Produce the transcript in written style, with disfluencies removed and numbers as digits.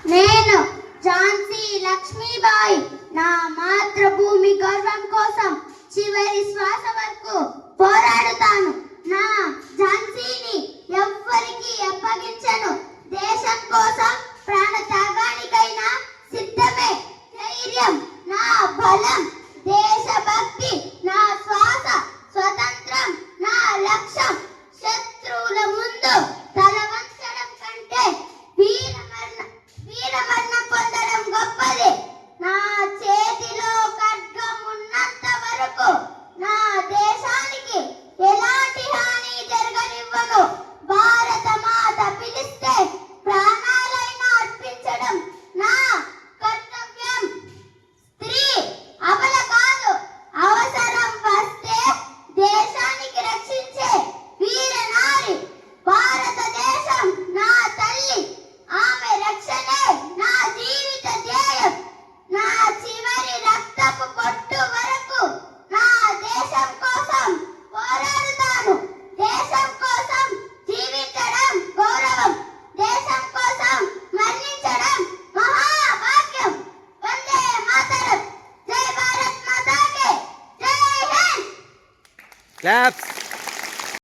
నేను ఝాన్సీ లక్ష్మీబాయి నా మాతృభూమి గౌరవం కోసం చివరి శ్వాస వరకు పోరాడుతాను. నా ఝాన్సీని ఎవ్వరికి అప్పగించను. దేశం కోసం ప్రాణ త్యాగానికైనా సిద్ధమే. ధైర్యం నా బలం, దేశభక్తి నా శ్వాస, స్వతంత్రం నా లక్ష్యం. శత్రువుల ముందు తల వంచడం కంటే వీరమరణం పొందడం గొప్పది. నా చేతిలో ఖడ్గం ఉన్నంత వరకు నా దేశానికి ఎలాంటి హాని జరగనివ్వను. భారత మాత పిలిస్తే ప్రాణాలైనా అర్పించడం నా కర్తవ్యం. స్త్రీ అబల కాదు, అవసరం వస్తే దేశానికి రక్షించే వీరనారి. భారతదేశం నా తల్లి, ఆమె రక్షణే నా జీవిత ధ్యేయం. నా చివరి రక్తపు పొట్టు వరకు నా దేశం కోసం పోరాడుతాను. దేశం కోసం జీవించడం గౌరవం, దేశం కోసం మరణించడం మహాభాగ్యం. వందే మాతరం. జై భారత్ మాతాకి జై హింద్. క్లాప్స్.